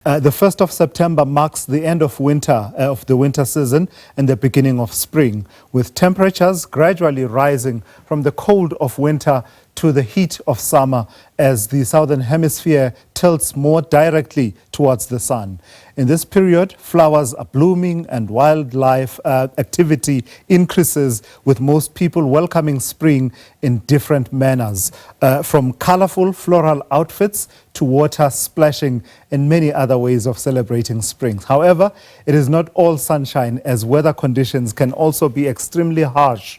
The 1st of September marks the end of the winter season and the beginning of spring, with temperatures gradually rising from the cold of winter to the heat of summer as the southern hemisphere tilts more directly towards the sun. In this period, flowers are blooming and wildlife activity increases, with most people welcoming spring in different manners, from colorful floral outfits to water splashing and many other ways of celebrating spring. However, it is not all sunshine, as weather conditions can also be extremely harsh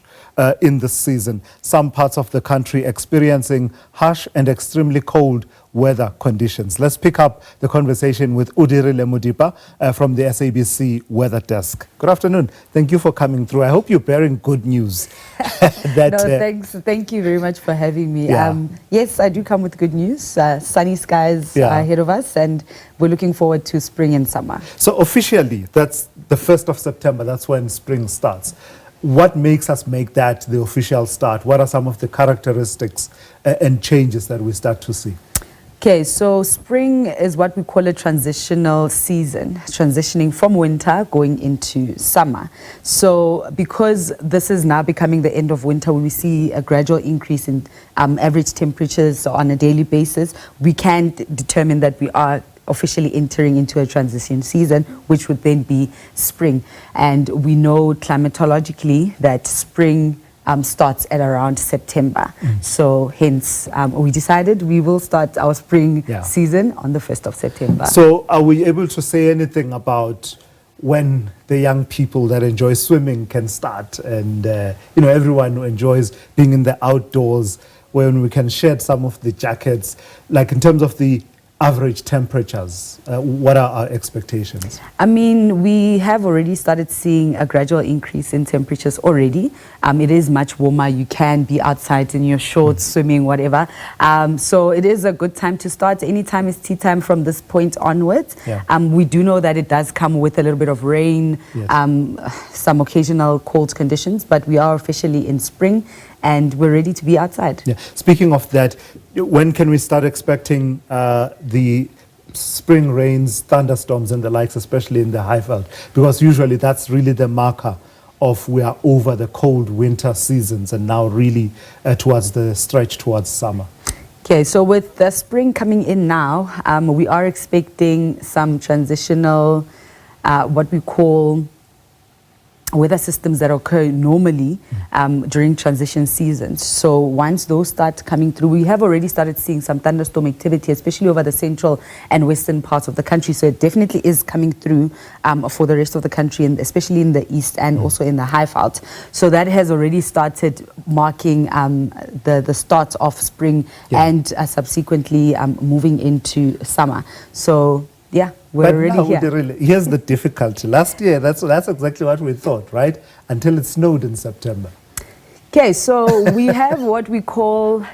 in this season. Some parts of the country experiencing harsh and extremely cold weather conditions. Let's pick up the conversation with Odirile Modipa from the SABC Weather Desk. Good afternoon. Thank you for coming through. I hope you're bearing good news. Thanks. Thank you very much for having me. Yeah. Yes, I do come with good news. Sunny skies are ahead of us, and we're looking forward to spring and summer. So officially, that's the 1st of September. That's when spring starts. What makes us make that the official start? What are some of the characteristics and changes that we start to see? Okay, so spring is what we call a transitional season, transitioning from winter going into summer. So because this is now becoming the end of winter, we see a gradual increase in average temperatures on a daily basis. We can determine that we are officially entering into a transition season, which would then be spring. And we know climatologically that spring starts at around September. So hence, we decided we will start our spring season on the 1st of September. So are we able to say anything about when the young people that enjoy swimming can start, and everyone who enjoys being in the outdoors, when we can shed some of the jackets, like in terms of the average temperatures? What are our expectations? I mean, we have already started seeing a gradual increase in temperatures already. It is much warmer. You can be outside in your shorts, swimming, whatever. So it is a good time to start. Any time is tea time from this point onwards. We do know that it does come with a little bit of rain, some occasional cold conditions, but we are officially in spring and we're ready to be outside. Speaking of that, when can we start expecting the spring rains, thunderstorms and the likes, especially in the Highveld? Because usually that's really the marker of we are over the cold winter seasons and now really towards the stretch towards summer. Okay, so with the spring coming in now, we are expecting some transitional, what we call weather systems that occur normally during transition seasons. So once those start coming through, we have already started seeing some thunderstorm activity, especially over the central and western parts of the country. So it definitely is coming through for the rest of the country, and especially in the east and also in the Highveld. So that has already started marking the start of spring and subsequently moving into summer. So yeah, we're already here. Here's the difficulty. Last year, that's exactly what we thought, right? Until it snowed in September. Okay, so we have what we call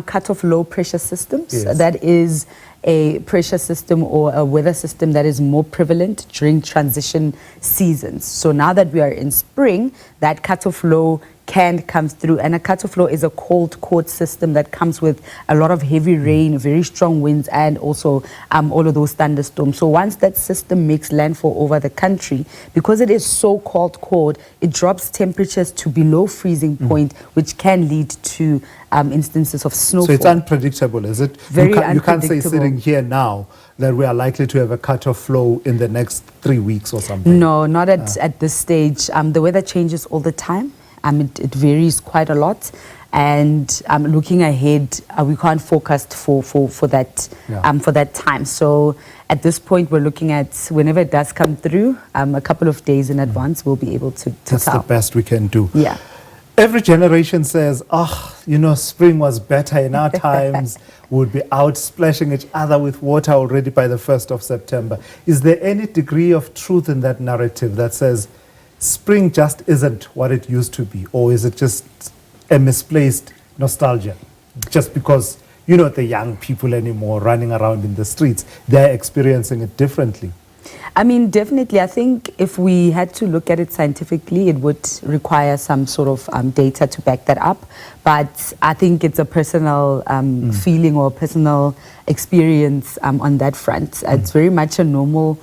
cut-off low pressure systems. That is a pressure system or a weather system that is more prevalent during transition seasons. So now that we are in spring, that cut-off low can come through, and a cut-off low is a cold core system that comes with a lot of heavy rain, very strong winds, and also all of those thunderstorms. So once that system makes landfall over the country, because it is so cold core, it drops temperatures to below freezing point, which can lead to instances of snowfall. So it's unpredictable, is it? Very you can't say sitting here now that we are likely to have a cut-off low in the next 3 weeks or something. No, not at this stage. The weather changes all the time. It varies quite a lot, and looking ahead, we can't forecast for that time. So at this point, we're looking at whenever it does come through, a couple of days in advance, we'll be able to That's tell. the best we can do. Yeah. Every generation says, spring was better in our times. We'll be out splashing each other with water already by the 1st of September. Is there any degree of truth in that narrative that says spring just isn't what it used to be? Or is it just a misplaced nostalgia? Just because you're not the young people anymore running around in the streets, they're experiencing it differently. I mean, definitely. I think if we had to look at it scientifically, it would require some sort of data to back that up. But I think it's a personal feeling or personal experience on that front. It's very much a normal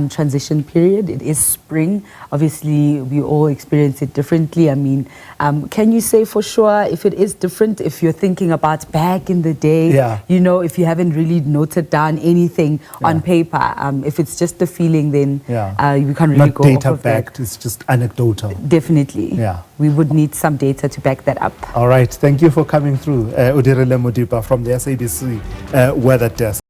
transition period. It is spring. Obviously, we all experience it differently. I mean, can you say for sure if it is different, if you're thinking about back in the day, Yeah. you know, if you haven't really noted down anything on paper, if it's just the feeling, then we can't really Not go off data of that. backed, it's just anecdotal. Definitely. Yeah. We would need some data to back that up. All right. Thank you for coming through, Odirile Modipa from the SABC Weather Desk.